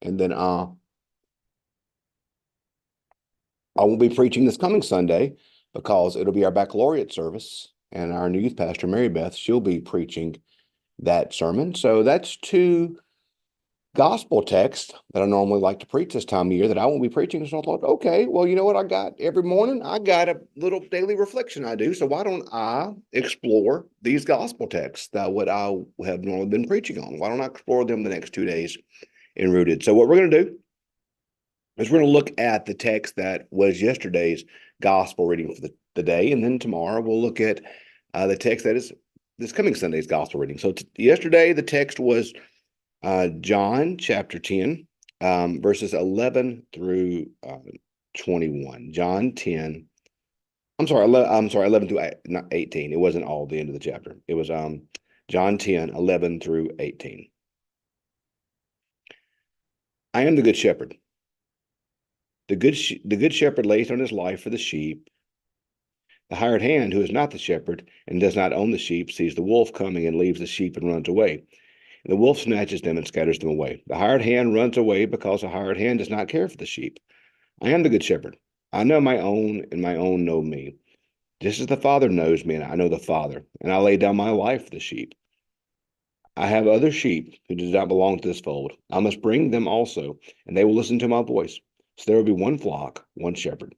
And then I won't be preaching this coming Sunday because it'll be our baccalaureate service, and our new youth pastor, Mary Beth, she'll be preaching that sermon. So that's two gospel texts that I normally like to preach this time of year that I won't be preaching. So I thought, okay, well, you know what? I got every morning, I got a little daily reflection I do. So why don't I explore these gospel texts that what I have normally been preaching on? Why don't I explore them the next 2 days in Rooted? So what we're going to do is we're going to look at the text that was yesterday's gospel reading for the day. And then tomorrow we'll look at the text that is this coming Sunday's gospel reading. So yesterday, the text was John chapter 10, verses 11 through 21. John 10. I'm sorry, 11 through 18. It wasn't all the end of the chapter. It was John 10, 11 through 18. I am the good shepherd. The good shepherd lays down his life for the sheep. The hired hand, who is not the shepherd and does not own the sheep, sees the wolf coming and leaves the sheep and runs away. And the wolf snatches them and scatters them away. The hired hand runs away because the hired hand does not care for the sheep. I am the good shepherd. I know my own, and my own know me. Just as the Father knows me, and I know the Father, and I lay down my life for the sheep. I have other sheep who do not belong to this fold. I must bring them also, and they will listen to my voice. So there will be one flock, one shepherd.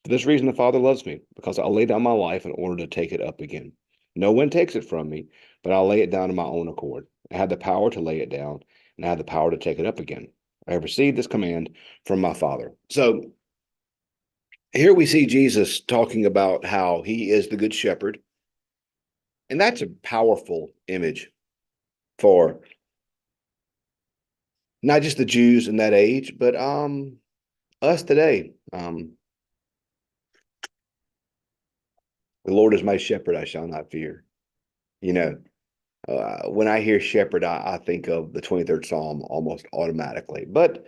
For this reason, the Father loves me, because I lay down my life in order to take it up again. No one takes it from me, but I lay it down of my own accord. I have the power to lay it down, and I have the power to take it up again. I have received this command from my Father. So here we see Jesus talking about how he is the good shepherd. And that's a powerful image for not just the Jews in that age, but us today. The Lord is my shepherd, I shall not fear. You know, when I hear shepherd, I think of the 23rd Psalm almost automatically. But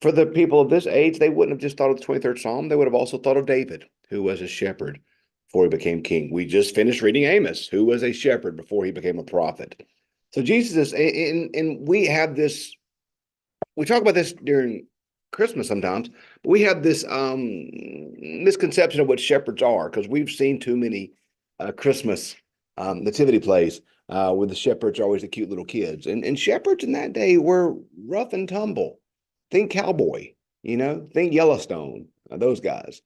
for the people of this age, they wouldn't have just thought of the 23rd Psalm. They would have also thought of David, who was a shepherd before he became king. We just finished reading Amos, who was a shepherd before he became a prophet. So Jesus is, and we have this, we talk about this during Christmas sometimes, but we have this misconception of what shepherds are because we've seen too many Christmas nativity plays where the shepherds are always the cute little kids. And shepherds in that day were rough and tumble. Think cowboy, think Yellowstone, those guys.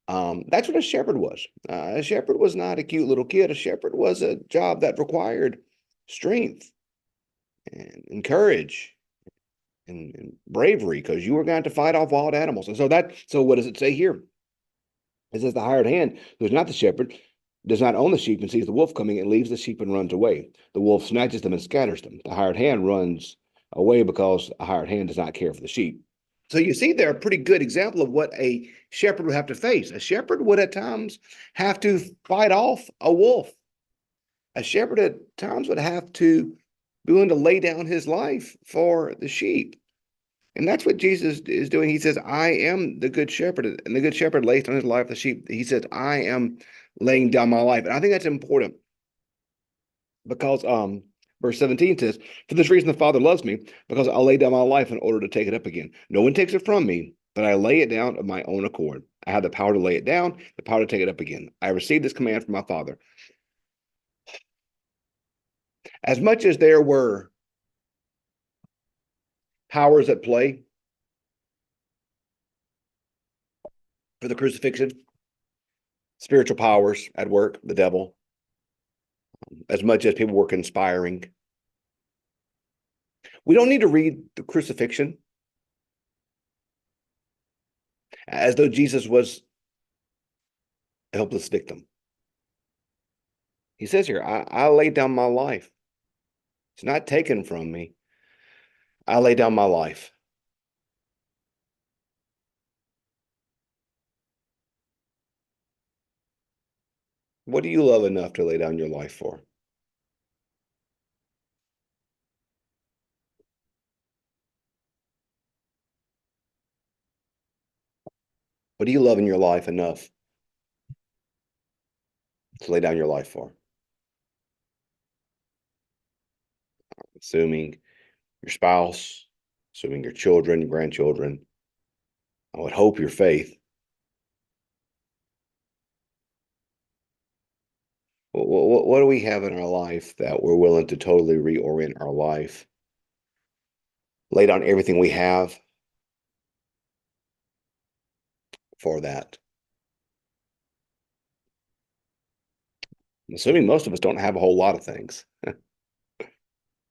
That's what a shepherd was. A shepherd was not a cute little kid. A shepherd was a job that required strength and courage and bravery because you were going to fight off wild animals. And so what does it say here? It says the hired hand, who is not the shepherd, does not own the sheep and sees the wolf coming and leaves the sheep and runs away. The wolf snatches them and scatters them. The hired hand runs away because a hired hand does not care for the sheep. So you see there a pretty good example of what a shepherd would have to face. A shepherd would at times have to fight off a wolf. A shepherd at times would have to be willing to lay down his life for the sheep. And that's what Jesus is doing. He says, I am the good shepherd. And the good shepherd lays down his life for the sheep. He says, I am laying down my life. And I think that's important because verse 17 says, for this reason the Father loves me, because I lay down my life in order to take it up again. No one takes it from me, but I lay it down of my own accord. I have the power to lay it down, the power to take it up again. I received this command from my Father. As much as there were powers at play for the crucifixion, spiritual powers at work, the devil, as much as people were conspiring. We don't need to read the crucifixion as though Jesus was a helpless victim. He says here, I laid down my life. It's not taken from me. I lay down my life. What do you love enough to lay down your life for? What do you love in your life enough to lay down your life for? Assuming your spouse, assuming your children, grandchildren, I would hope your faith. What do we have in our life that we're willing to totally reorient our life, lay down everything we have for that? I'm assuming most of us don't have a whole lot of things that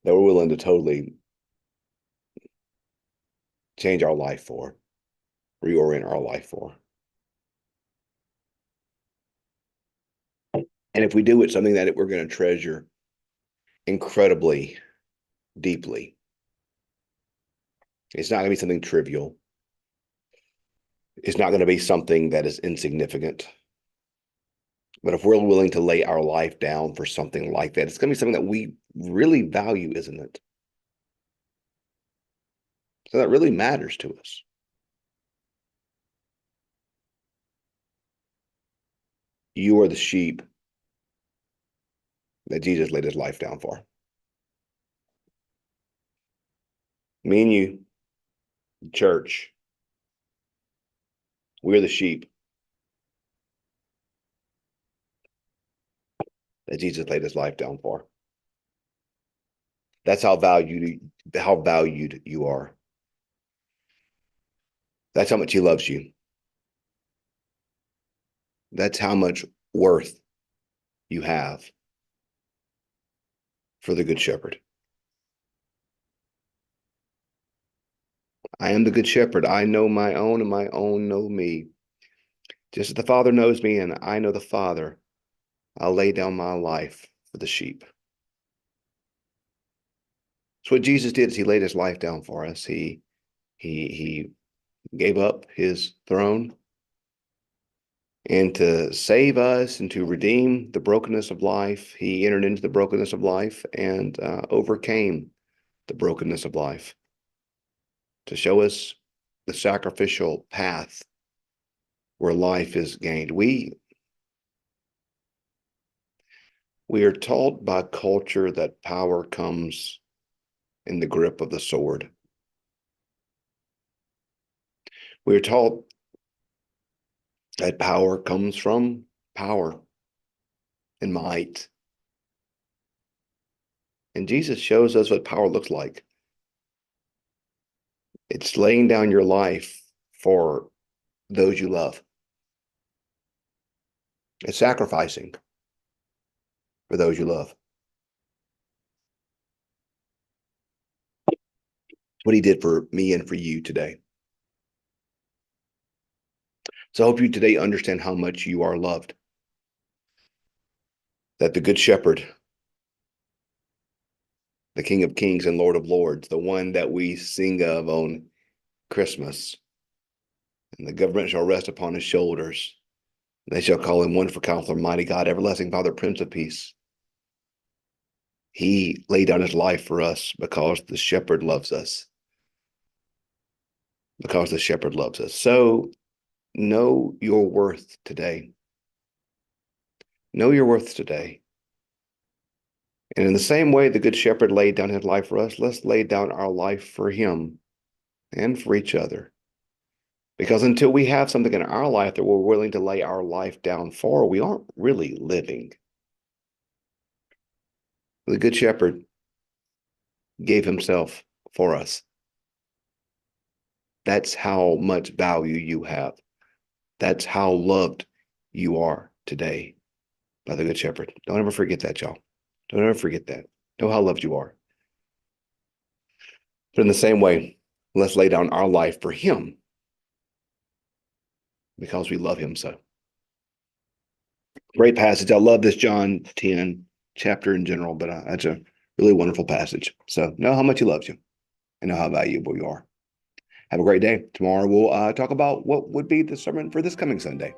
we're willing to totally change our life for, reorient our life for. And if we do, it's something that we're going to treasure incredibly deeply. It's not going to be something trivial. It's not going to be something that is insignificant. But if we're willing to lay our life down for something like that, it's going to be something that we really value, isn't it? So that really matters to us. You are the sheep that Jesus laid his life down for. Me and you, church, we're the sheep that Jesus laid his life down for. That's how valued you are. That's how much he loves you. That's how much worth you have for the Good Shepherd. I am the Good Shepherd. I know my own, and my own know me. Just as the Father knows me, and I know the Father, I'll lay down my life for the sheep. That's what Jesus did. Is he laid his life down for us. He gave up his throne, and to save us and to redeem the brokenness of life, he entered into the brokenness of life and overcame the brokenness of life to show us the sacrificial path where life is gained. We are taught by culture that power comes in the grip of the sword. We are taught that power comes from power and might. And Jesus shows us what power looks like. It's laying down your life for those you love. It's sacrificing for those you love. What he did for me and for you today. So I hope you today understand how much you are loved. That the Good Shepherd, the King of Kings and Lord of Lords, the one that we sing of on Christmas, and the government shall rest upon his shoulders. They shall call him Wonderful Counselor, Mighty God, Everlasting Father, Prince of Peace. He laid down his life for us because the shepherd loves us. Because the shepherd loves us. So know your worth today. Know your worth today. And in the same way the Good Shepherd laid down his life for us, let's lay down our life for him and for each other. Because until we have something in our life that we're willing to lay our life down for, we aren't really living. The Good Shepherd gave himself for us. That's how much value you have. That's how loved you are today by the Good Shepherd. Don't ever forget that, y'all. Don't ever forget that. Know how loved you are. But in the same way, let's lay down our life for him because we love him so. Great passage. I love this John 10 chapter in general, but that's a really wonderful passage. So know how much he loves you and know how valuable you are. Have a great day. Tomorrow we'll talk about what would be the sermon for this coming Sunday.